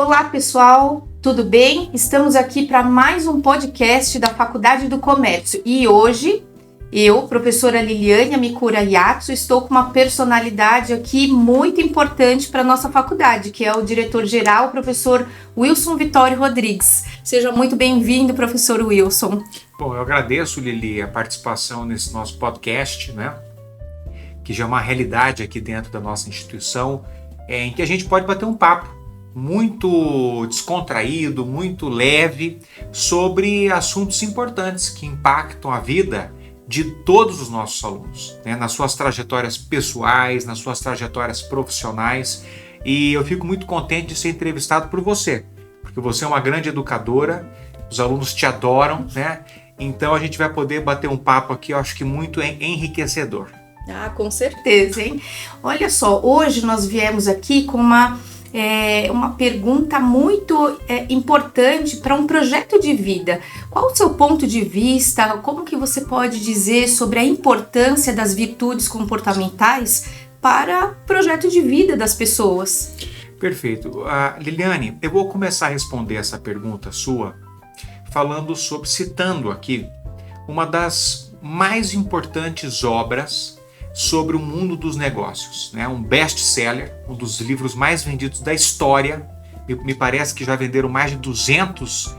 Olá pessoal, tudo bem? Estamos aqui para mais um podcast da Faculdade do Comércio e hoje eu, professora Liliane Mikura Yatsu, estou com uma personalidade aqui muito importante para a nossa faculdade, que é o diretor-geral, professor Wilson Vitório Rodrigues. Seja muito bem-vindo, professor Wilson. Bom, eu agradeço, Lili, a participação nesse nosso podcast, né? Que já é uma realidade aqui dentro da nossa instituição, em que a gente pode bater um papo muito descontraído, muito leve, sobre assuntos importantes que impactam a vida de todos os nossos alunos, né? Nas suas trajetórias pessoais, nas suas trajetórias profissionais. E eu fico muito contente de ser entrevistado por você, porque você é uma grande educadora, os alunos te adoram, né? Então a gente vai poder bater um papo aqui, eu acho que muito enriquecedor. Ah, com certeza, hein? Olha só, hoje nós viemos aqui com uma pergunta muito importante para um projeto de vida. Qual o seu ponto de vista? Como que você pode dizer sobre a importância das virtudes comportamentais para o projeto de vida das pessoas? Perfeito. Liliane, eu vou começar a responder essa pergunta sua citando aqui uma das mais importantes obras sobre o mundo dos negócios, né? Um best-seller, um dos livros mais vendidos da história. Me parece que já venderam mais de 200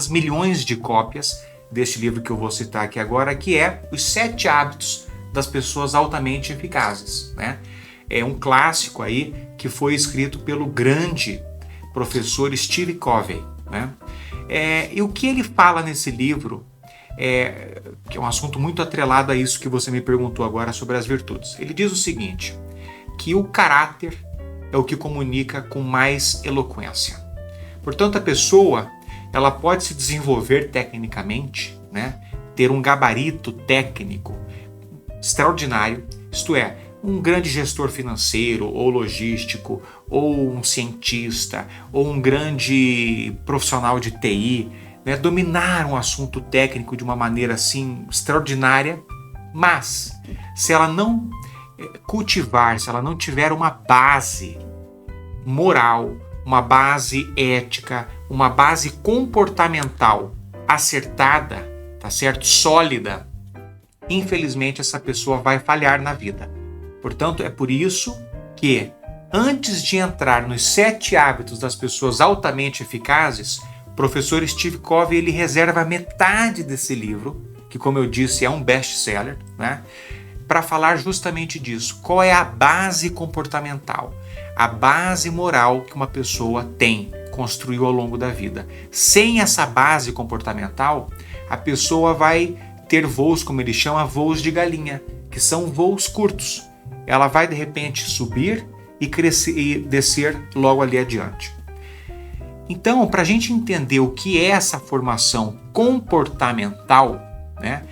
milhões de cópias deste livro que eu vou citar aqui agora, que é Os 7 Hábitos das Pessoas Altamente Eficazes, né? É um clássico aí que foi escrito pelo grande professor Steve Covey, né? E o que ele fala nesse livro que é um assunto muito atrelado a isso que você me perguntou agora sobre as virtudes. Ele diz o seguinte, que o caráter é o que comunica com mais eloquência. Portanto, a pessoa ela pode se desenvolver tecnicamente, né? Ter um gabarito técnico extraordinário, isto é, um grande gestor financeiro ou logístico, ou um cientista, ou um grande profissional de TI, né, dominar um assunto técnico de uma maneira assim extraordinária, mas se ela não cultivar, se ela não tiver uma base moral, uma base ética, uma base comportamental acertada, tá certo? Sólida, infelizmente essa pessoa vai falhar na vida. Portanto, é por isso que antes de entrar nos 7 hábitos das pessoas altamente eficazes, o professor Steve Covey ele reserva metade desse livro, que como eu disse é um best-seller, né, para falar justamente disso. Qual é a base comportamental, a base moral que uma pessoa tem, construiu ao longo da vida. Sem essa base comportamental, a pessoa vai ter voos, como ele chama, voos de galinha, que são voos curtos. Ela vai de repente subir e crescer e descer logo ali adiante. Então, para a gente entender o que é essa formação comportamental, né,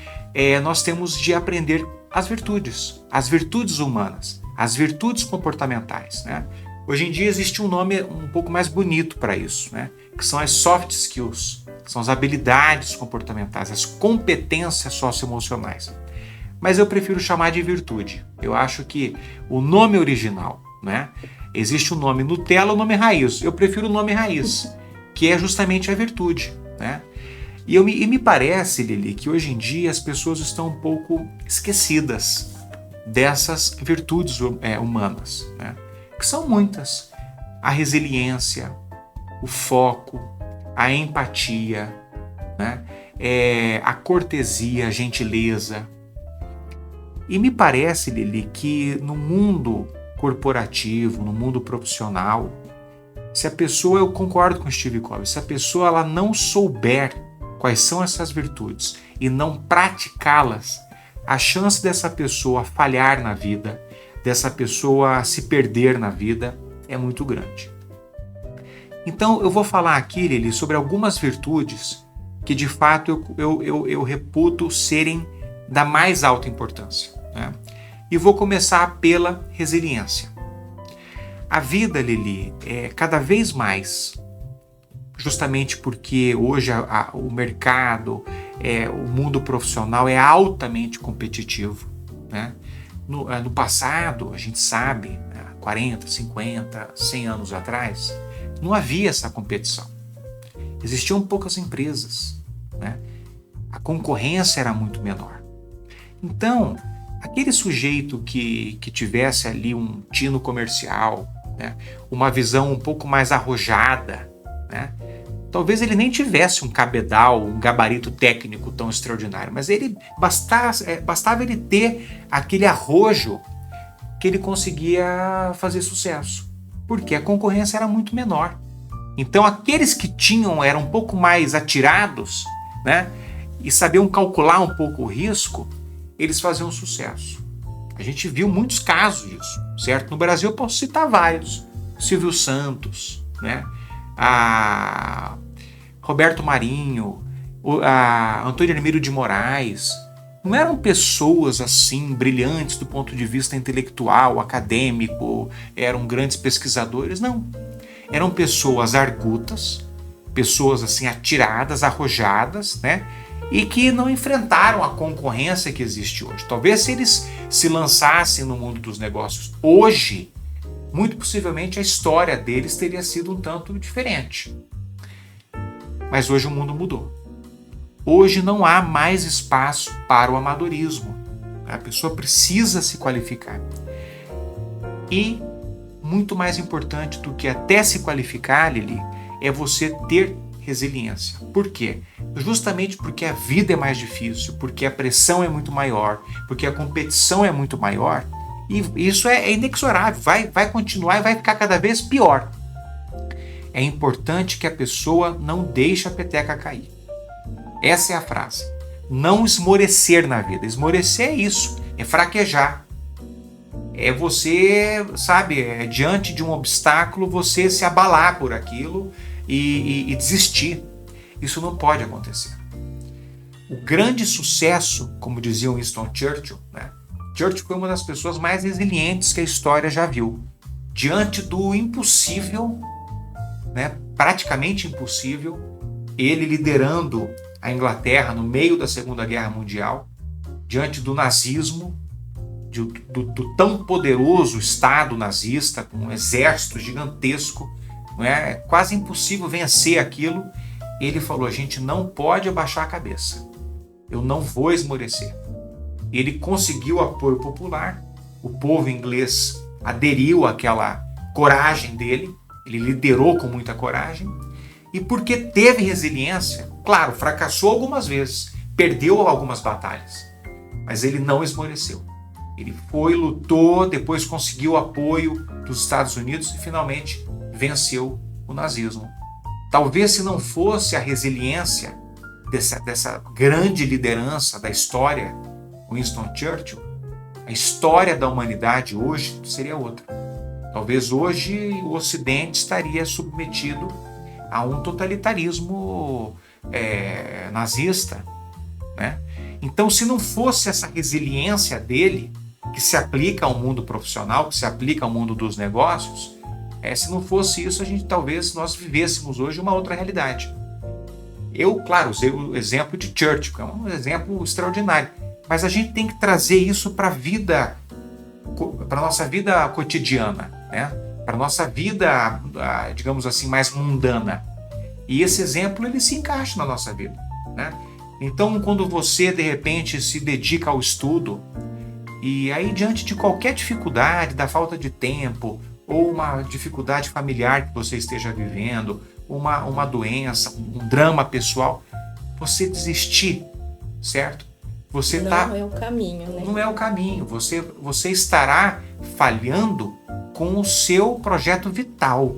nós temos de aprender as virtudes humanas, as virtudes comportamentais, né? Hoje em dia existe um nome um pouco mais bonito para isso, né, que são as soft skills, são as habilidades comportamentais, as competências socioemocionais. Mas eu prefiro chamar de virtude. Eu acho que o nome original, né? Existe o nome Nutella e o nome raiz. Eu prefiro o nome raiz, que é justamente a virtude, né? E me parece, Lili, que hoje em dia as pessoas estão um pouco esquecidas dessas virtudes humanas, né? Que são muitas. A resiliência, o foco, a empatia, né? A cortesia, a gentileza. E me parece, Lili, que no mundo corporativo, no mundo profissional, se a pessoa, eu concordo com o Steve Covey, se a pessoa ela não souber quais são essas virtudes e não praticá-las, a chance dessa pessoa falhar na vida, dessa pessoa se perder na vida, é muito grande. Então eu vou falar aqui, Lili, sobre algumas virtudes que de fato eu reputo serem da mais alta importância, né? E vou começar pela resiliência. A vida, Lili, é cada vez mais, justamente porque hoje o mercado, o mundo profissional é altamente competitivo, né? No passado, a gente sabe, 40, 50, 100 anos atrás, não havia essa competição. Existiam poucas empresas, né? A concorrência era muito menor. Então, aquele sujeito que tivesse ali um tino comercial, né? Uma visão um pouco mais arrojada, né? Talvez ele nem tivesse um cabedal, um gabarito técnico tão extraordinário, mas ele bastava ele ter aquele arrojo que ele conseguia fazer sucesso, porque a concorrência era muito menor. Então aqueles que eram um pouco mais atirados, né, e sabiam calcular um pouco o risco, eles faziam sucesso. A gente viu muitos casos disso, certo? No Brasil eu posso citar vários. Silvio Santos, né? A Roberto Marinho, a Antônio Hermílio de Moraes. Não eram pessoas assim brilhantes do ponto de vista intelectual, acadêmico, eram grandes pesquisadores, não. Eram pessoas argutas, pessoas assim atiradas, arrojadas, né? E que não enfrentaram a concorrência que existe hoje. Talvez se eles se lançassem no mundo dos negócios hoje, muito possivelmente a história deles teria sido um tanto diferente. Mas hoje o mundo mudou. Hoje não há mais espaço para o amadorismo. A pessoa precisa se qualificar. E muito mais importante do que até se qualificar, Lili, é você ter resiliência. Por quê? Justamente porque a vida é mais difícil, porque a pressão é muito maior, porque a competição é muito maior, e isso é inexorável, vai continuar e vai ficar cada vez pior. É importante que a pessoa não deixe a peteca cair. Essa é a frase. Não esmorecer na vida. Esmorecer é isso, é fraquejar. É você, sabe, diante de um obstáculo, você se abalar por aquilo e desistir. Isso não pode acontecer. O grande sucesso, como dizia Winston Churchill, né? Churchill foi uma das pessoas mais resilientes que a história já viu. Diante do impossível, né? Praticamente impossível, ele liderando a Inglaterra no meio da Segunda Guerra Mundial, diante do nazismo, do tão poderoso Estado nazista, com um exército gigantesco, não é quase impossível vencer aquilo. Ele falou: a gente não pode abaixar a cabeça, eu não vou esmorecer. Ele conseguiu apoio popular, o povo inglês aderiu àquela coragem dele, ele liderou com muita coragem, e porque teve resiliência, claro, fracassou algumas vezes, perdeu algumas batalhas, mas ele não esmoreceu. Ele foi, lutou, depois conseguiu o apoio dos Estados Unidos e finalmente venceu o nazismo. Talvez se não fosse a resiliência dessa grande liderança da história, Winston Churchill, a história da humanidade hoje seria outra. Talvez hoje o Ocidente estaria submetido a um totalitarismo nazista, né? Então, se não fosse essa resiliência dele, que se aplica ao mundo profissional, que se aplica ao mundo dos negócios, se não fosse isso, talvez nós vivêssemos hoje uma outra realidade. Eu, claro, usei o exemplo de Churchill, que é um exemplo extraordinário, mas a gente tem que trazer isso para a nossa vida cotidiana, né? Para a nossa vida, digamos assim, mais mundana. E esse exemplo, ele se encaixa na nossa vida, né? Então, quando você, de repente, se dedica ao estudo, e aí, diante de qualquer dificuldade, da falta de tempo, ou uma dificuldade familiar que você esteja vivendo, uma doença, um drama pessoal, você desistir, certo? Não é o caminho, né? Não é o caminho. Você estará falhando com o seu projeto vital,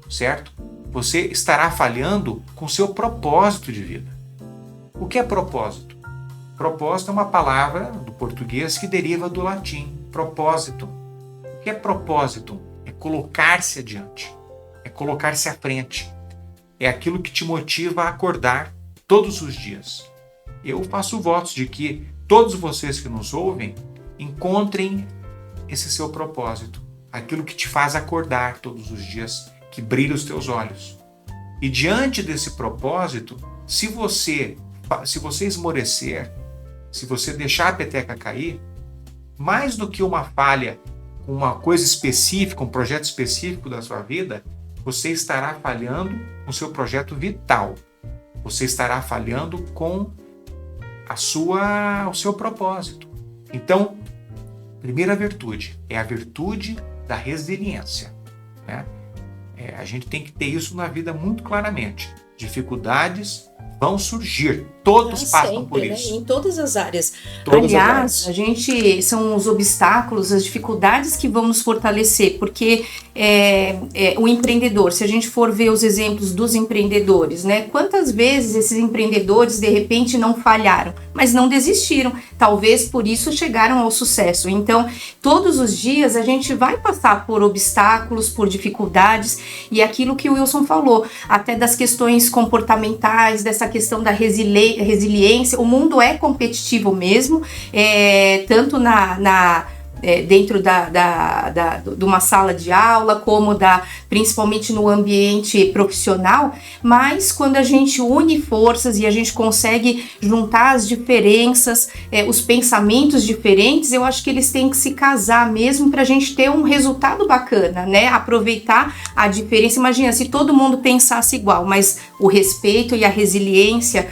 certo? Você estará falhando com o seu propósito de vida. O que é propósito? Propósito é uma palavra do português que deriva do latim, propósito. O que é propósito? É colocar-se adiante, é colocar-se à frente. É aquilo que te motiva a acordar todos os dias. Eu faço votos de que todos vocês que nos ouvem encontrem esse seu propósito, aquilo que te faz acordar todos os dias, que brilha os teus olhos. E diante desse propósito, se você esmorecer, se você deixar a peteca cair, mais do que uma falha uma coisa específica, um projeto específico da sua vida, você estará falhando com o seu projeto vital. Você estará falhando com o seu propósito. Então, primeira virtude é a virtude da resiliência, né? A gente tem que ter isso na vida muito claramente. Dificuldades vão surgir, todos passam sempre, por isso. Né? Em todas as áreas. Aliás, são os obstáculos, as dificuldades que vão nos fortalecer, porque o empreendedor, se a gente for ver os exemplos dos empreendedores, né? Quantas vezes esses empreendedores de repente não falharam, mas não desistiram, talvez por isso chegaram ao sucesso. Então, todos os dias a gente vai passar por obstáculos, por dificuldades, e aquilo que o Wilson falou, até das questões comportamentais, dessa questão da resiliência. O mundo é competitivo mesmo, tanto dentro de uma sala de aula, como principalmente no ambiente profissional, mas quando a gente une forças e a gente consegue juntar as diferenças, os pensamentos diferentes, eu acho que eles têm que se casar mesmo para a gente ter um resultado bacana, né? Aproveitar a diferença. Imagina, se todo mundo pensasse igual, mas o respeito e a resiliência,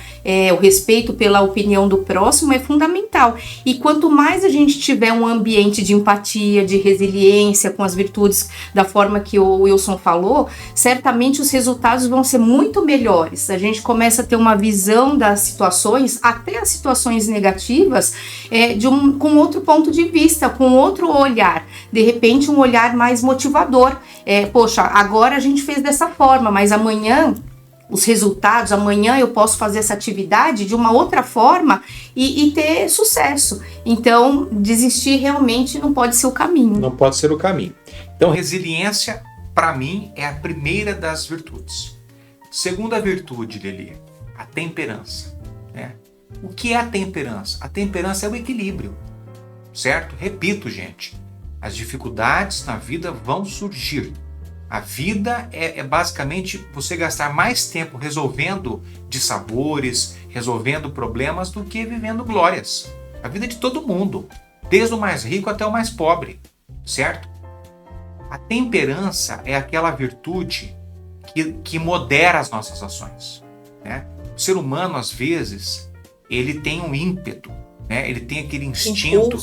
o respeito pela opinião do próximo é fundamental. E quanto mais a gente tiver um ambiente de empatia, de resiliência, com as virtudes da forma que o Wilson falou, certamente os resultados vão ser muito melhores. A gente começa a ter uma visão das situações, até as situações negativas, com outro ponto de vista, com outro olhar. De repente, um olhar mais motivador. Poxa, agora a gente fez dessa forma, mas amanhã os resultados, amanhã eu posso fazer essa atividade de uma outra forma e ter sucesso. Então, desistir realmente não pode ser o caminho. Não pode ser o caminho. Então, resiliência, para mim, é a primeira das virtudes. Segunda virtude, Lili, a temperança, né? O que é a temperança? A temperança é o equilíbrio, certo? Repito, gente, as dificuldades na vida vão surgir. A vida é basicamente você gastar mais tempo resolvendo dissabores, resolvendo problemas, do que vivendo glórias. A vida é de todo mundo, desde o mais rico até o mais pobre, certo? A temperança é aquela virtude que modera as nossas ações, né? O ser humano, às vezes, ele tem um ímpeto, né? Ele tem aquele instinto,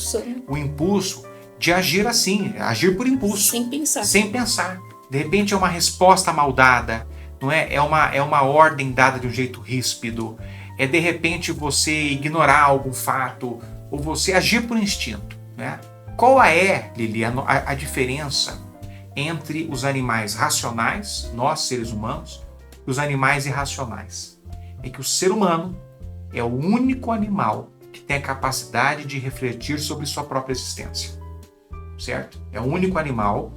o impulso de agir assim, agir por impulso. Sem pensar. De repente é uma resposta mal dada, não é? É uma ordem dada de um jeito ríspido. É de repente você ignorar algum fato ou você agir por instinto, né? Qual é, Lili, a diferença entre os animais racionais, nós seres humanos, e os animais irracionais? É que o ser humano é o único animal que tem a capacidade de refletir sobre sua própria existência, certo? É o único animal,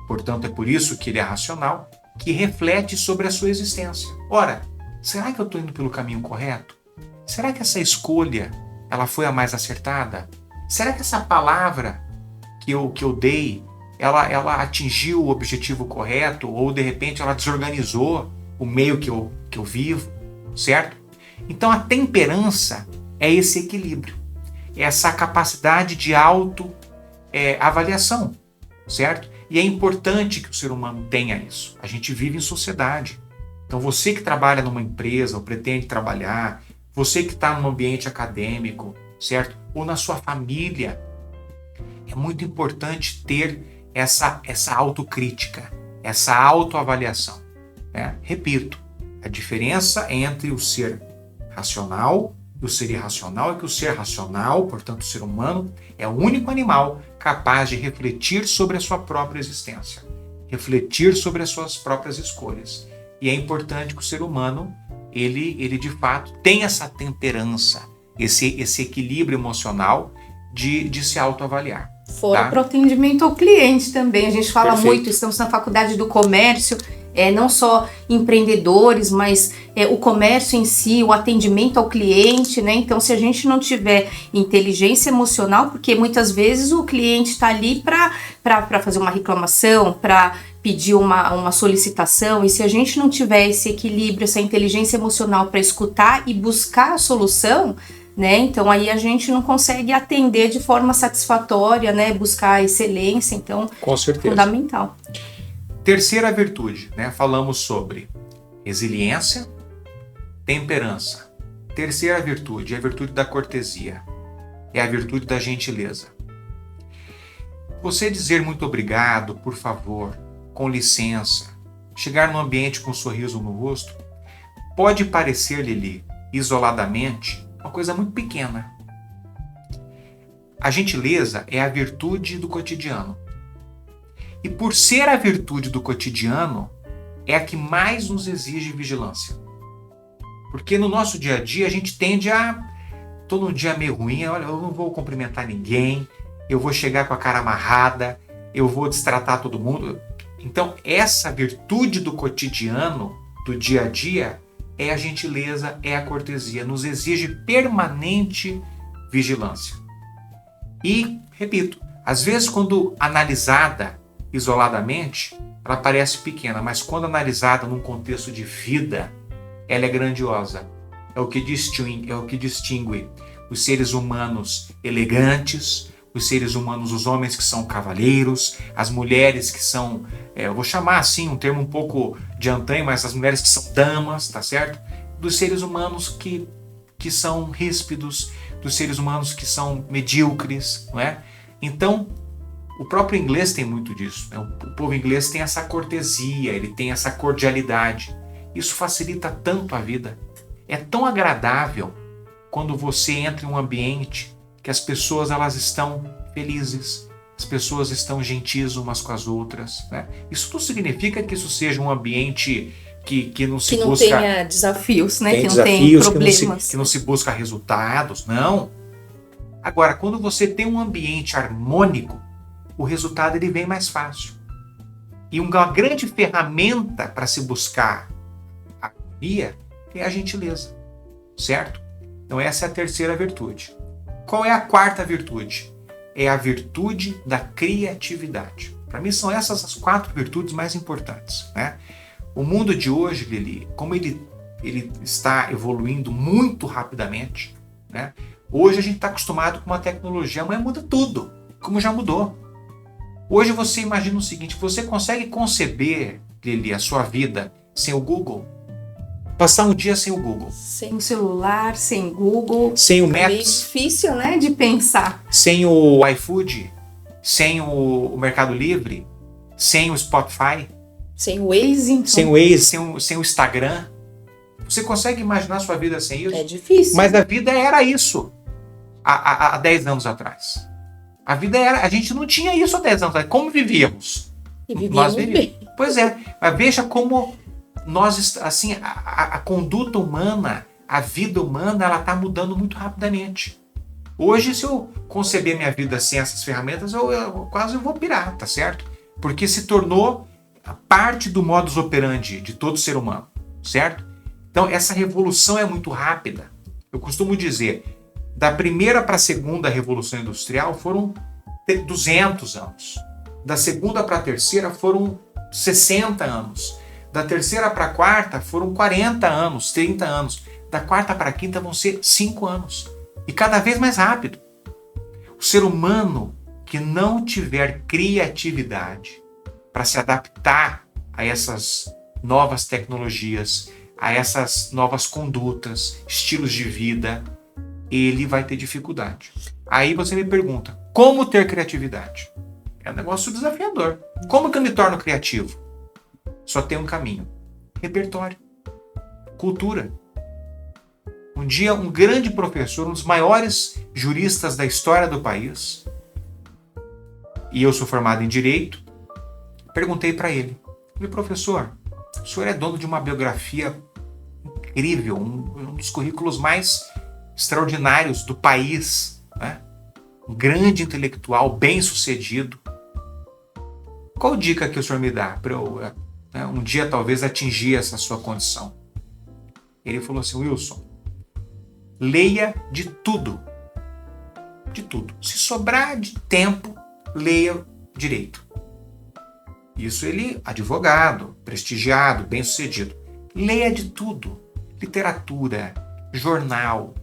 portanto é por isso que ele é racional, que reflete sobre a sua existência. Ora, será que eu estou indo pelo caminho correto? Será que essa escolha ela foi a mais acertada? Será que essa palavra que eu dei, ela atingiu o objetivo correto? Ou de repente ela desorganizou o meio que eu vivo, certo? Então a temperança é esse equilíbrio, é essa capacidade de autoavaliação, certo? E é importante que o ser humano tenha isso. A gente vive em sociedade. Então você que trabalha numa empresa ou pretende trabalhar, você que está num ambiente acadêmico, certo? Ou na sua família, é muito importante ter essa autocrítica, essa autoavaliação, né? Repito, a diferença entre o ser racional e o ser irracional é que o ser racional, portanto o ser humano, é o único animal capaz de refletir sobre a sua própria existência, refletir sobre as suas próprias escolhas. E é importante que o ser humano, ele de fato tenha essa temperança, esse equilíbrio emocional de se autoavaliar. Fora para o atendimento ao cliente também. A gente fala muito, estamos na faculdade do comércio, não só empreendedores, mas o comércio em si, o atendimento ao cliente, né? Então, se a gente não tiver inteligência emocional, porque muitas vezes o cliente está ali para fazer uma reclamação, para pedir uma solicitação, e se a gente não tiver esse equilíbrio, essa inteligência emocional para escutar e buscar a solução, né? Então aí a gente não consegue atender de forma satisfatória, né? Buscar a excelência, então com certeza. Fundamental. Terceira virtude, né? Falamos sobre resiliência, temperança. Terceira virtude é a virtude da cortesia, é a virtude da gentileza. Você dizer muito obrigado, por favor, com licença, chegar num ambiente com um sorriso no rosto, pode parecer-lhe isoladamente uma coisa muito pequena. A gentileza é a virtude do cotidiano. E por ser a virtude do cotidiano, é a que mais nos exige vigilância. Porque no nosso dia a dia a gente tende a... Tô num dia meio ruim, olha, eu não vou cumprimentar ninguém, eu vou chegar com a cara amarrada, eu vou destratar todo mundo. Então essa virtude do cotidiano, do dia a dia, é a gentileza, é a cortesia. Nos exige permanente vigilância. E, repito, às vezes quando analisada isoladamente, ela parece pequena, mas quando analisada num contexto de vida, ela é grandiosa. É o que distingue os seres humanos elegantes, os seres humanos, os homens que são cavalheiros, as mulheres que são, eu vou chamar assim, um termo um pouco de antanho, mas as mulheres que são damas, tá certo? Dos seres humanos que são ríspidos, dos seres humanos que são medíocres, não é? Então, o próprio inglês tem muito disso, né? O povo inglês tem essa cortesia, ele tem essa cordialidade. Isso facilita tanto a vida. É tão agradável quando você entra em um ambiente que as pessoas elas estão felizes, as pessoas estão gentis umas com as outras, né? Isso não significa que isso seja um ambiente que não se busca... Que não tenha desafios, né? Que não tenha problemas. Que não se busca resultados, não. Agora, quando você tem um ambiente harmônico, o resultado ele vem mais fácil. E uma grande ferramenta para se buscar a harmonia é a gentileza, certo? Então essa é a terceira virtude. Qual é a quarta virtude? É a virtude da criatividade. Para mim são essas as 4 virtudes mais importantes, né? O mundo de hoje, Lili, como ele está evoluindo muito rapidamente, né? Hoje a gente está acostumado com uma tecnologia, amanhã muda tudo, como já mudou. Hoje você imagina o seguinte, você consegue conceber, Lili, a sua vida sem o Google? Passar um dia sem o Google. Sem o celular, sem Google. Sem o Maps. É meio difícil, né, de pensar. Sem o iFood, sem o Mercado Livre, sem o Spotify. Sem o Waze, então. Sem o Waze, sem o Instagram. Você consegue imaginar a sua vida sem isso? É difícil. Mas a vida era isso há 10 anos atrás. A vida era... A gente não tinha isso há 10 anos atrás. Como vivíamos? E vivíamos bem. Pois é. Mas veja como nós, assim, a conduta humana, a vida humana, ela está mudando muito rapidamente. Hoje, se eu conceber minha vida sem essas ferramentas, eu quase vou pirar, tá certo? Porque se tornou parte do modus operandi de todo ser humano, certo? Então, essa revolução é muito rápida. Eu costumo dizer, da primeira para a segunda revolução industrial foram 200 anos. Da segunda para a terceira foram 60 anos. Da terceira para a quarta foram 40 anos, 30 anos. Da quarta para a quinta vão ser 5 anos. E cada vez mais rápido. O ser humano que não tiver criatividade para se adaptar a essas novas tecnologias, a essas novas condutas, estilos de vida, ele vai ter dificuldade. Aí você me pergunta, como ter criatividade? É um negócio desafiador. Como que eu me torno criativo? Só tem um caminho. Repertório. Cultura. Um dia, um grande professor, um dos maiores juristas da história do país, e eu sou formado em Direito, perguntei para ele, professor, o senhor é dono de uma biografia incrível, um dos currículos mais extraordinários do país, né? Um grande intelectual, bem-sucedido. Qual dica que o senhor me dá para eu, um dia talvez atingir essa sua condição? Ele falou assim, Wilson, leia de tudo. De tudo. Se sobrar de tempo, leia direito. Isso ele, advogado, prestigiado, bem-sucedido. Leia de tudo. Literatura, jornal,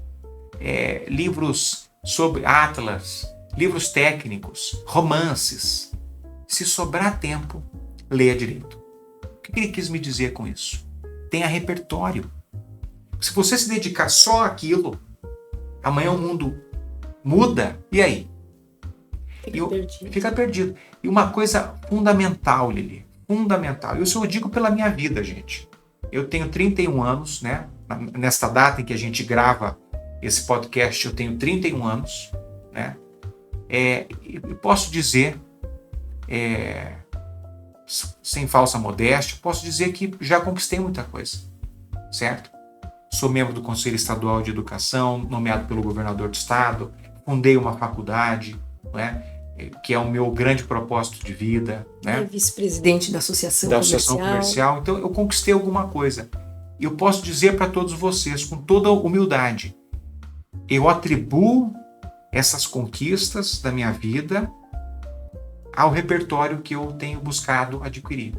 livros sobre atlas, livros técnicos, romances. Se sobrar tempo, leia direito. O que ele quis me dizer com isso? Tenha repertório. Se você se dedicar só àquilo, amanhã o mundo muda, e aí? Fica perdido. E uma coisa fundamental, Lili, fundamental. Isso eu digo pela minha vida, gente. Eu tenho 31 anos, né? Nesta data em que a gente grava esse podcast, eu tenho 31 anos, né? Eu posso dizer, sem falsa modéstia, posso dizer que já conquistei muita coisa, certo? Sou membro do Conselho Estadual de Educação, nomeado pelo governador do estado, fundei uma faculdade, né? Que é o meu grande propósito de vida, né? É vice-presidente da Associação Comercial. Então eu conquistei alguma coisa. Eu posso dizer para todos vocês, com toda humildade, eu atribuo essas conquistas da minha vida ao repertório que eu tenho buscado adquirir.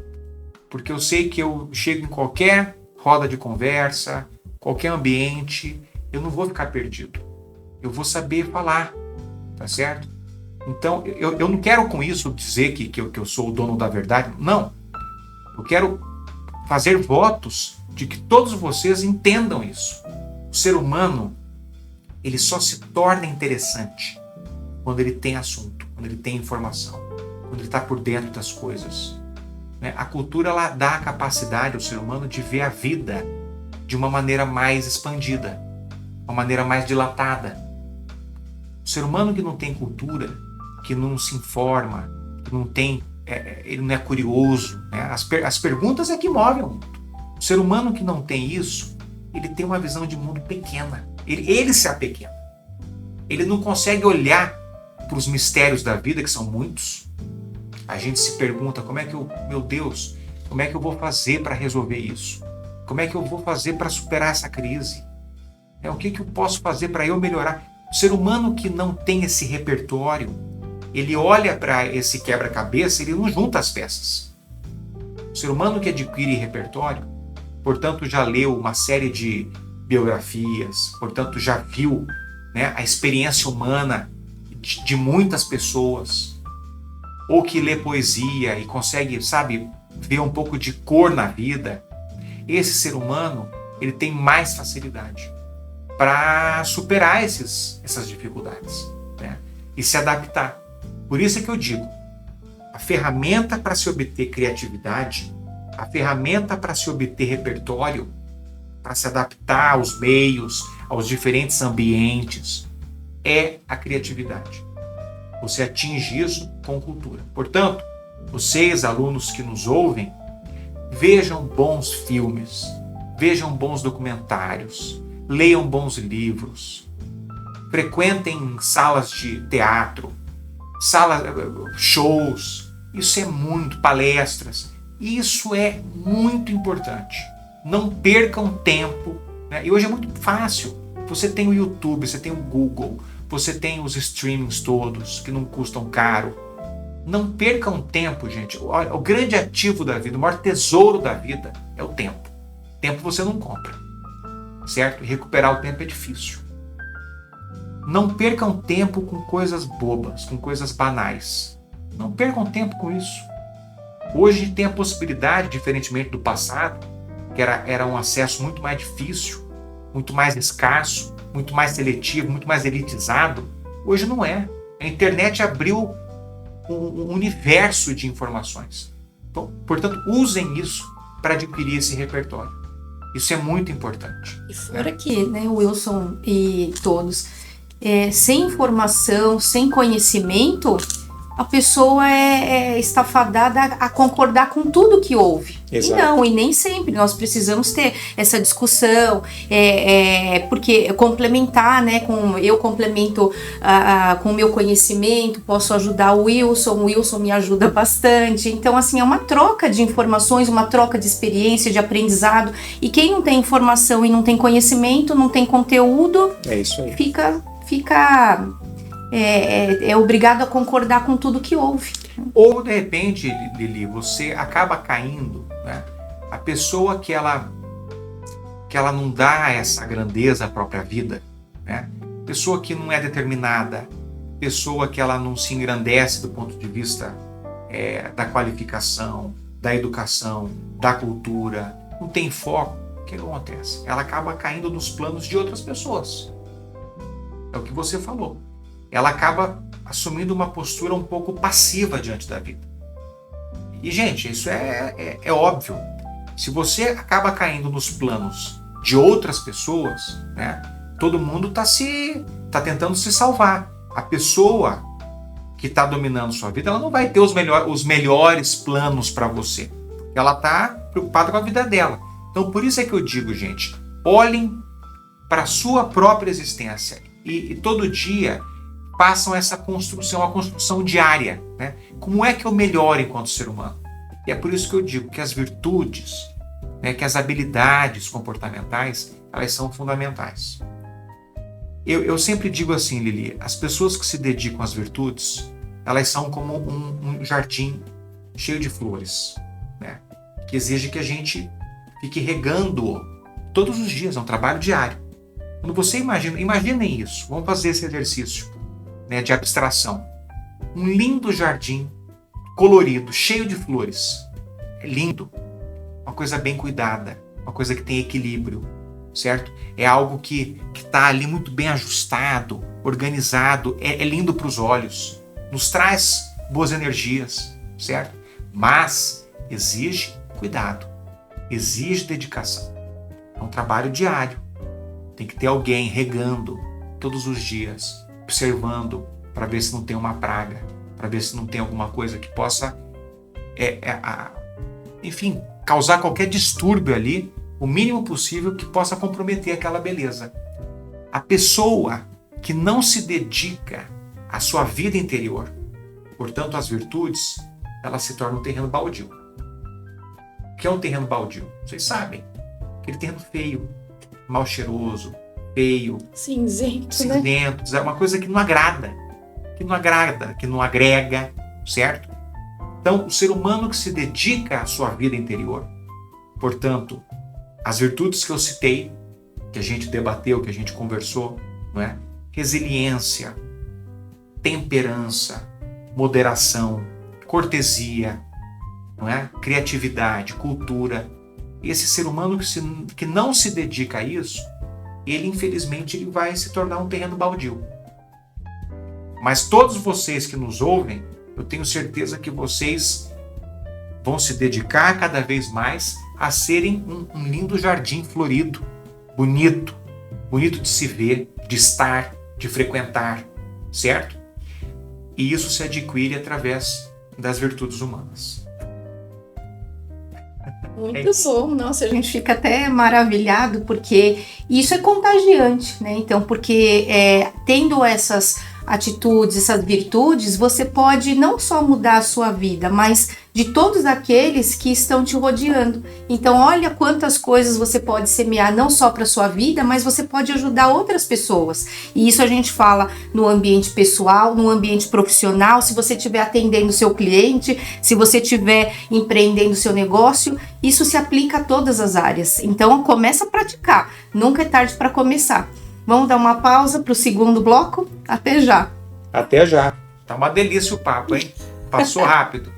Porque eu sei que eu chego em qualquer roda de conversa, qualquer ambiente, eu não vou ficar perdido. Eu vou saber falar, tá certo? Então, eu não quero com isso dizer que eu sou o dono da verdade. Não. Eu quero fazer votos de que todos vocês entendam isso. O ser humano, ele só se torna interessante quando ele tem assunto, quando ele tem informação, quando ele está por dentro das coisas. Né? A cultura, ela dá a capacidade ao ser humano de ver a vida de uma maneira mais expandida, uma maneira mais dilatada. O ser humano que não tem cultura, que não se informa, que não tem, ele não é curioso, né? As perguntas é que movem o mundo. O ser humano que não tem isso, ele tem uma visão de mundo pequena. Ele se apequena. Ele não consegue olhar para os mistérios da vida, que são muitos. A gente se pergunta, meu Deus, como é que eu vou fazer para resolver isso? Como é que eu vou fazer para superar essa crise? O que eu posso fazer para eu melhorar? O ser humano que não tem esse repertório, ele olha para esse quebra-cabeça, ele não junta as peças. O ser humano que adquire repertório, portanto, já leu uma série de biografias, portanto, já viu, né, a experiência humana de muitas pessoas, ou que lê poesia e consegue, ver um pouco de cor na vida. Esse ser humano, ele tem mais facilidade para superar essas dificuldades, né, e se adaptar. Por isso é que eu digo, a ferramenta para se obter criatividade, a ferramenta para se obter repertório, para se adaptar aos meios, aos diferentes ambientes, é a criatividade. Você atinge isso com cultura. Portanto, vocês, alunos que nos ouvem, vejam bons filmes, vejam bons documentários, leiam bons livros, frequentem salas de teatro, shows, isso é muito, palestras, isso é muito importante. Não percam tempo, né? E hoje é muito fácil, você tem o YouTube, você tem o Google, você tem os streamings todos, que não custam caro. Não percam tempo, gente. O grande ativo da vida, o maior tesouro da vida é o tempo. Tempo você não compra, certo? E recuperar o tempo é difícil. Não percam tempo com coisas bobas, com coisas banais. Não percam tempo com isso. Hoje tem a possibilidade, diferentemente do passado, que era um acesso muito mais difícil, muito mais escasso, muito mais seletivo, muito mais elitizado. Hoje não é. A internet abriu um universo de informações. Então, portanto, usem isso para adquirir esse repertório. Isso é muito importante. E fora que, né, Wilson e todos, sem informação, sem conhecimento, a pessoa está fadada a concordar com tudo que ouve. Exato. E nem sempre. Nós precisamos ter essa discussão, porque complementar, né? Eu complemento com o meu conhecimento, posso ajudar o Wilson me ajuda bastante. Então, assim, é uma troca de informações, uma troca de experiência, de aprendizado. E quem não tem informação e não tem conhecimento, não tem conteúdo, é isso aí. Fica obrigado a concordar com tudo que ouve. Ou, de repente, Lili, você acaba caindo, né? A pessoa que ela não dá essa grandeza à própria vida, né? pessoa que não é determinada, pessoa que ela não se engrandece do ponto de vista da qualificação, da educação, da cultura, não tem foco, o que acontece? Ela acaba caindo nos planos de outras pessoas. É o que você falou. Ela acaba assumindo uma postura um pouco passiva diante da vida. E, gente, isso é óbvio. Se você acaba caindo nos planos de outras pessoas, né, todo mundo está tentando se salvar. A pessoa que está dominando sua vida, ela não vai ter os melhores planos para você. Ela está preocupada com a vida dela. Então, por isso é que eu digo, gente, olhem para a sua própria existência e todo dia façam essa construção, uma construção diária, né? Como é que eu melhoro enquanto ser humano? E é por isso que eu digo que as virtudes, né, que as habilidades comportamentais, elas são fundamentais. Eu sempre digo assim, Lili, as pessoas que se dedicam às virtudes, elas são como um jardim cheio de flores, né? Que exige que a gente fique regando todos os dias, é um trabalho diário. Quando você imaginem isso, vamos fazer esse exercício, né, de abstração. Um lindo jardim colorido, cheio de flores. É lindo, uma coisa bem cuidada, uma coisa que tem equilíbrio, certo? É algo que está ali muito bem ajustado, organizado, é lindo para os olhos, nos traz boas energias, certo? Mas exige cuidado, exige dedicação. É um trabalho diário. Tem que ter alguém regando todos os dias, observando para ver se não tem uma praga, para ver se não tem alguma coisa que possa, enfim, causar qualquer distúrbio ali, o mínimo possível que possa comprometer aquela beleza. A pessoa que não se dedica à sua vida interior, portanto às virtudes, ela se torna um terreno baldio. O que é um terreno baldio? Vocês sabem. Aquele terreno feio, mal cheiroso, feio, cinzento, né? É uma coisa que não agrada, que não agrega, certo? Então, o ser humano que se dedica à sua vida interior, portanto, as virtudes que eu citei, que a gente debateu, que a gente conversou, não é? Resiliência, temperança, moderação, cortesia, não é? Criatividade, cultura. Esse ser humano que não se dedica a isso, ele infelizmente ele vai se tornar um terreno baldio. Mas todos vocês que nos ouvem, eu tenho certeza que vocês vão se dedicar cada vez mais a serem um lindo jardim florido, bonito de se ver, de estar, de frequentar, certo? E isso se adquire através das virtudes humanas. Muito bom, nossa, a gente fica até maravilhado, porque isso é contagiante, né? Então, porque tendo essas atitudes, essas virtudes, você pode não só mudar a sua vida, mas de todos aqueles que estão te rodeando. Então, olha quantas coisas você pode semear, não só para sua vida, mas você pode ajudar outras pessoas. E isso a gente fala no ambiente pessoal, no ambiente profissional, se você estiver atendendo o seu cliente, se você estiver empreendendo o seu negócio, isso se aplica a todas as áreas. Então, começa a praticar, nunca é tarde para começar. Vamos dar uma pausa para o segundo bloco? Até já! Até já! Tá uma delícia o papo, hein? Passou rápido.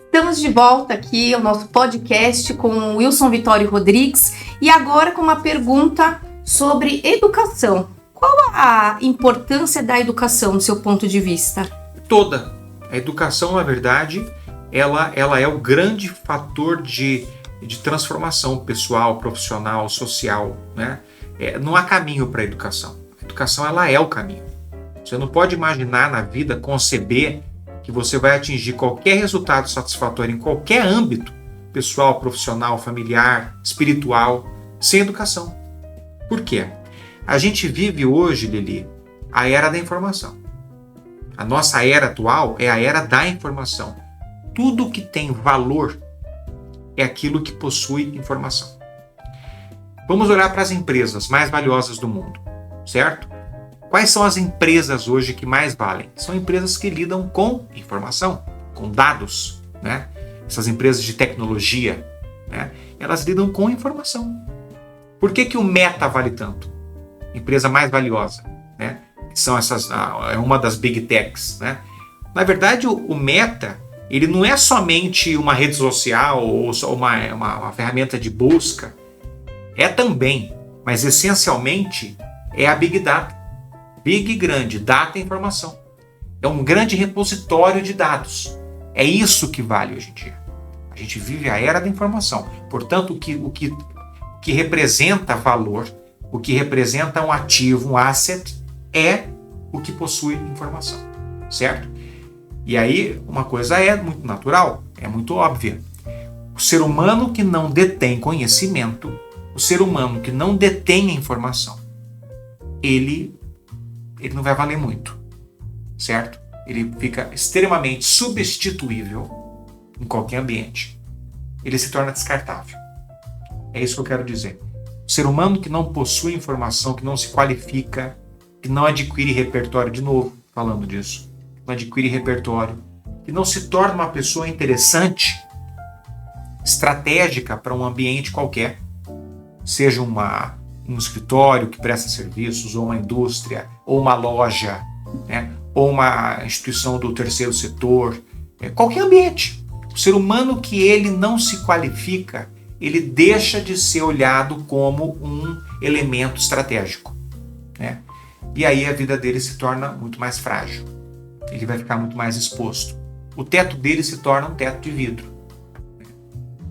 Estamos de volta aqui ao nosso podcast com o Wilson Vitório Rodrigues e agora com uma pergunta sobre educação. Qual a importância da educação do seu ponto de vista? Toda. A educação, na verdade, ela é o grande fator de transformação pessoal, profissional, social, né? Não há caminho para a educação. A educação, ela é o caminho. Você não pode imaginar na vida, conceber que você vai atingir qualquer resultado satisfatório em qualquer âmbito, pessoal, profissional, familiar, espiritual, sem educação. Por quê? A gente vive hoje, Lili, a era da informação. A nossa era atual é a era da informação. Tudo que tem valor é aquilo que possui informação. Vamos olhar para as empresas mais valiosas do mundo, certo? Quais são as empresas hoje que mais valem? São empresas que lidam com informação, com dados, né? Essas empresas de tecnologia, né? Elas lidam com informação. Por que o Meta vale tanto? Empresa mais valiosa, né? São essas, é uma das Big Techs, né? Na verdade, o Meta, ele não é somente uma rede social ou só uma ferramenta de busca. É também, mas essencialmente é a Big Data. Big, grande, data é informação. É um grande repositório de dados. É isso que vale hoje em dia. A gente vive a era da informação. Portanto, o que representa valor, o que representa um ativo, um asset, é o que possui informação. Certo? E aí, uma coisa é muito natural, é muito óbvia. O ser humano que não detém conhecimento, o ser humano que não detém a informação, ele não vai valer muito, certo? Ele fica extremamente substituível em qualquer ambiente. Ele se torna descartável. É isso que eu quero dizer. O ser humano que não possui informação, que não se qualifica, que não adquire repertório, de novo falando disso, não adquire repertório, que não se torna uma pessoa interessante, estratégica para um ambiente qualquer, seja um escritório que presta serviços, ou uma indústria, ou uma loja, né? Ou uma instituição do terceiro setor, qualquer ambiente. O ser humano que ele não se qualifica, ele deixa de ser olhado como um elemento estratégico, né? E aí a vida dele se torna muito mais frágil. Ele vai ficar muito mais exposto. O teto dele se torna um teto de vidro.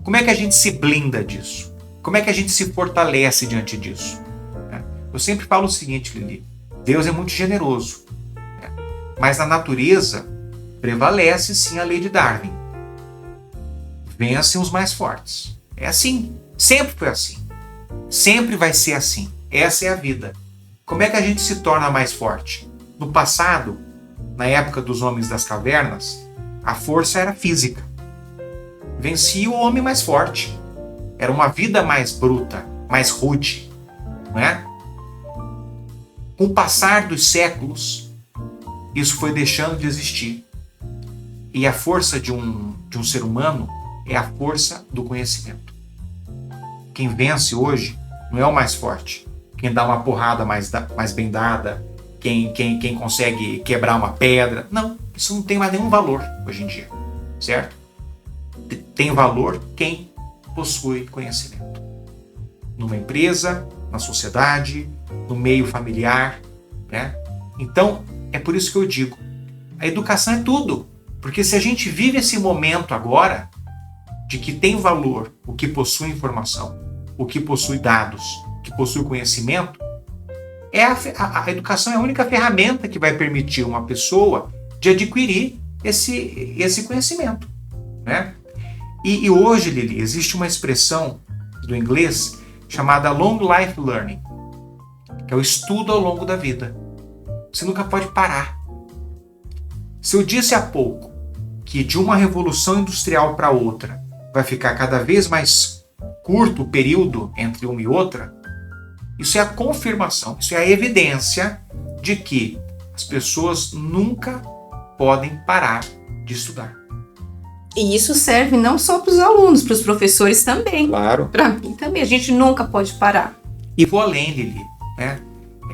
Como é que a gente se blinda disso? Como é que a gente se fortalece diante disso? Eu sempre falo o seguinte, Lili, Deus é muito generoso, mas na natureza prevalece sim a lei de Darwin. Vencem os mais fortes. É assim, sempre foi assim. Sempre vai ser assim. Essa é a vida. Como é que a gente se torna mais forte? No passado, na época dos homens das cavernas, a força era física. Vencia o homem mais forte. Era uma vida mais bruta, mais rude, não é? Com o passar dos séculos, isso foi deixando de existir. E a força de um ser humano é a força do conhecimento. Quem vence hoje não é o mais forte. Quem dá uma porrada mais bem dada, quem consegue quebrar uma pedra. Não, isso não tem mais nenhum valor hoje em dia, certo? Tem valor quem possui conhecimento. Numa empresa, na sociedade, no meio familiar, né? Então, é por isso que eu digo, a educação é tudo. Porque se a gente vive esse momento agora, de que tem valor o que possui informação, o que possui dados, o que possui conhecimento, a educação é a única ferramenta que vai permitir uma pessoa de adquirir esse conhecimento, né? E hoje, Lili, existe uma expressão do inglês chamada Long Life Learning, que é o estudo ao longo da vida. Você nunca pode parar. Se eu disse há pouco que de uma revolução industrial para outra vai ficar cada vez mais curto o período entre uma e outra, isso é a confirmação, isso é a evidência de que as pessoas nunca podem parar de estudar. E isso serve não só para os alunos, para os professores também. Claro. Para mim também. A gente nunca pode parar. E vou além, Lili, né?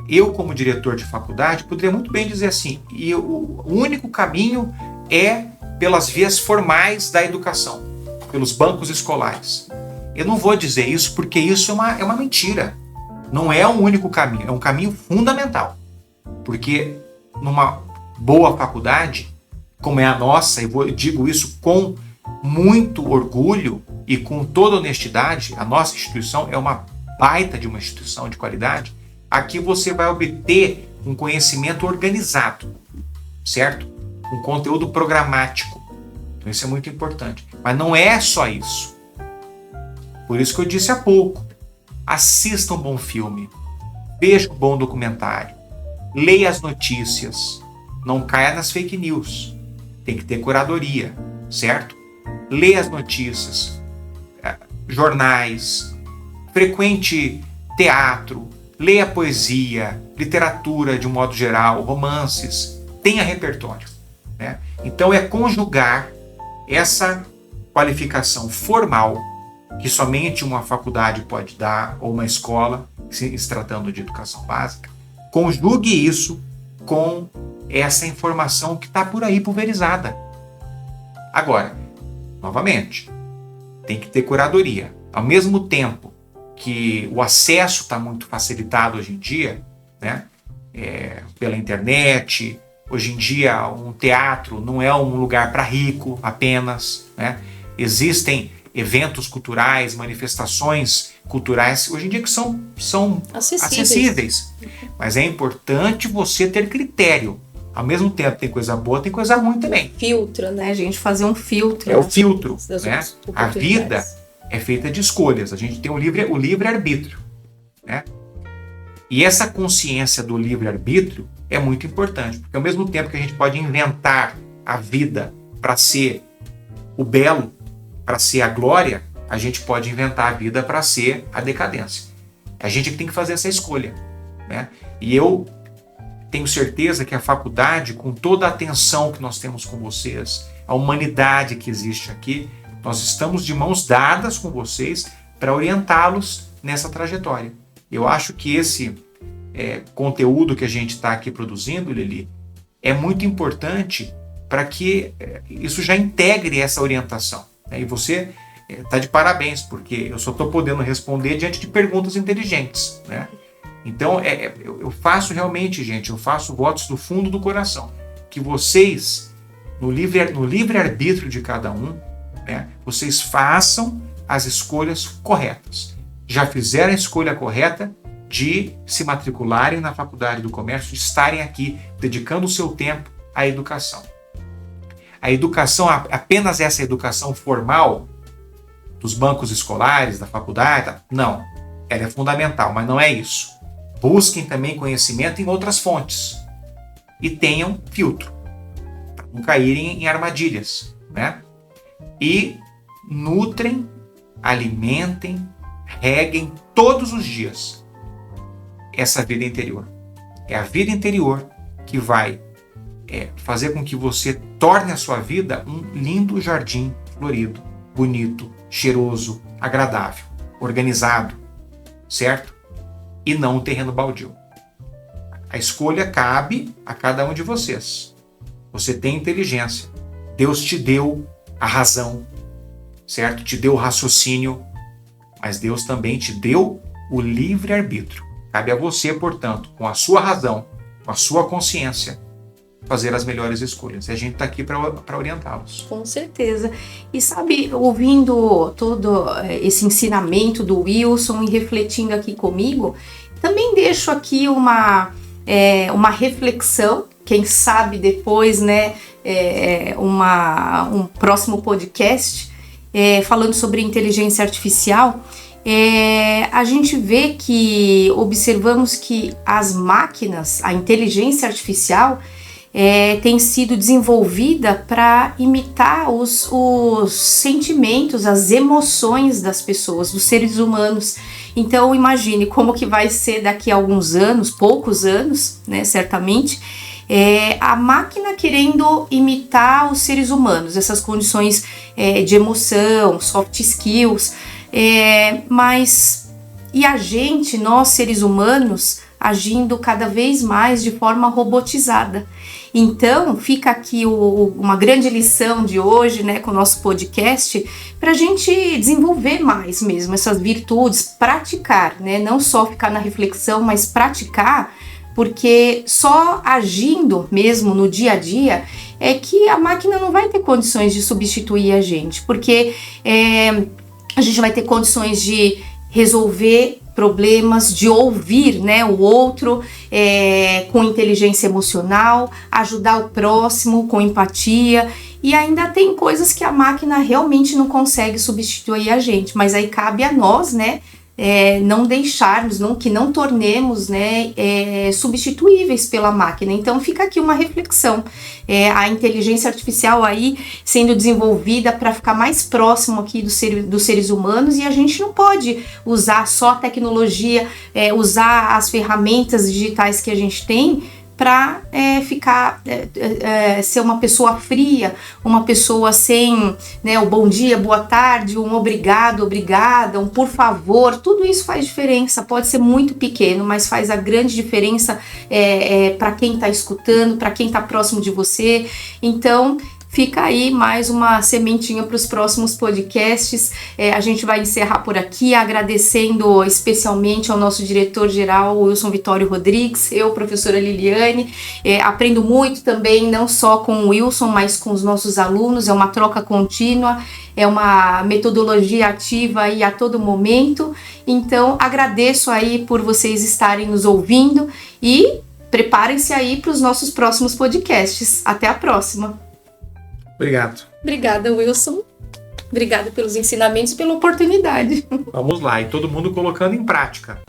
Eu, como diretor de faculdade, poderia muito bem dizer assim, e o único caminho é pelas vias formais da educação, pelos bancos escolares. Eu não vou dizer isso porque isso é uma mentira. Não é um único caminho, é um caminho fundamental. Porque numa boa faculdade, como é a nossa, eu digo isso com muito orgulho e com toda honestidade, a nossa instituição é uma baita de uma instituição de qualidade. Aqui você vai obter um conhecimento organizado, certo? Um conteúdo programático. Então isso é muito importante. Mas não é só isso. Por isso que eu disse há pouco. Assista um bom filme. Veja um bom documentário. Leia as notícias. Não caia nas fake news. Tem que ter curadoria, certo? Leia as notícias. Jornais. Frequente teatro. Leia poesia. Literatura de um modo geral. Romances. Tenha repertório, né? Então é conjugar essa qualificação formal que somente uma faculdade pode dar, ou uma escola, se tratando de educação básica, conjugue isso com essa informação que está por aí pulverizada. Agora, novamente, tem que ter curadoria. Ao mesmo tempo que o acesso está muito facilitado hoje em dia, né, pela internet, hoje em dia um teatro não é um lugar para rico apenas, né? Existem eventos culturais, manifestações culturais, hoje em dia que são acessíveis. Mas é importante você ter critério. Ao mesmo tempo tem coisa boa, tem coisa ruim também. Filtro, né? A gente fazer um filtro. É o filtro, né? A vida é feita de escolhas. A gente tem o livre-arbítrio, né? E essa consciência do livre-arbítrio é muito importante, porque ao mesmo tempo que a gente pode inventar a vida para ser o belo, para ser a glória, a gente pode inventar a vida para ser a decadência. A gente tem que fazer essa escolha, né? E eu tenho certeza que a faculdade, com toda a atenção que nós temos com vocês, a humanidade que existe aqui, nós estamos de mãos dadas com vocês para orientá-los nessa trajetória. Eu acho que esse conteúdo que a gente está aqui produzindo, Lili, é muito importante para que isso já integre essa orientação. Né? E você está de parabéns, porque eu só estou podendo responder diante de perguntas inteligentes, né? Então, eu faço realmente, gente, eu faço votos do fundo do coração, que vocês, no livre-arbítrio de cada um, né, vocês façam as escolhas corretas. Já fizeram a escolha correta de se matricularem na Faculdade do Comércio, de estarem aqui, dedicando o seu tempo à educação. A educação, apenas essa educação formal, dos bancos escolares, da faculdade, não. Ela é fundamental, mas não é isso. Busquem também conhecimento em outras fontes e tenham filtro, para não caírem em armadilhas, né? E nutrem, alimentem, reguem todos os dias essa vida interior. É a vida interior que vai fazer com que você torne a sua vida um lindo jardim florido, bonito, cheiroso, agradável, organizado, certo? E não um terreno baldio. A escolha cabe a cada um de vocês. Você tem inteligência. Deus te deu a razão, certo? Te deu o raciocínio, mas Deus também te deu o livre-arbítrio. Cabe a você, portanto, com a sua razão, com a sua consciência, fazer as melhores escolhas. E a gente está aqui para orientá-los. Com certeza. E sabe, ouvindo todo esse ensinamento do Wilson e refletindo aqui comigo, também deixo aqui uma reflexão, quem sabe depois, né, um próximo podcast falando sobre inteligência artificial. A gente vê que, observamos que as máquinas, a inteligência artificial, tem sido desenvolvida para imitar os sentimentos, as emoções das pessoas, dos seres humanos. Então imagine como que vai ser daqui a alguns anos, poucos anos, né, certamente, a máquina querendo imitar os seres humanos, essas condições de emoção, soft skills, mas e a gente, nós seres humanos, agindo cada vez mais de forma robotizada. Então, fica aqui uma grande lição de hoje, né, com o nosso podcast, para a gente desenvolver mais mesmo essas virtudes, praticar, né, não só ficar na reflexão, mas praticar, porque só agindo mesmo no dia a dia é que a máquina não vai ter condições de substituir a gente, porque a gente vai ter condições de resolver problemas, de ouvir, né, o outro com inteligência emocional, ajudar o próximo com empatia, e ainda tem coisas que a máquina realmente não consegue substituir a gente, mas aí cabe a nós, né, não deixarmos, que não tornemos, né, substituíveis pela máquina. Então fica aqui uma reflexão, a inteligência artificial aí sendo desenvolvida para ficar mais próximo aqui dos seres humanos, e a gente não pode usar só a tecnologia, usar as ferramentas digitais que a gente tem para ser uma pessoa fria, uma pessoa sem, né, o bom dia, boa tarde, um obrigado, obrigada, um por favor. Tudo isso faz diferença. Pode ser muito pequeno, mas faz a grande diferença para quem está escutando, para quem está próximo de você. Então, fica aí mais uma sementinha para os próximos podcasts. A gente vai encerrar por aqui, agradecendo especialmente ao nosso diretor-geral, Wilson Vitório Rodrigues, eu, professora Liliane. Aprendo muito também, não só com o Wilson, mas com os nossos alunos. É uma troca contínua, é uma metodologia ativa aí a todo momento. Então, agradeço aí por vocês estarem nos ouvindo e preparem-se aí para os nossos próximos podcasts. Até a próxima! Obrigado. Obrigada, Wilson. Obrigada pelos ensinamentos e pela oportunidade. Vamos lá, e todo mundo colocando em prática.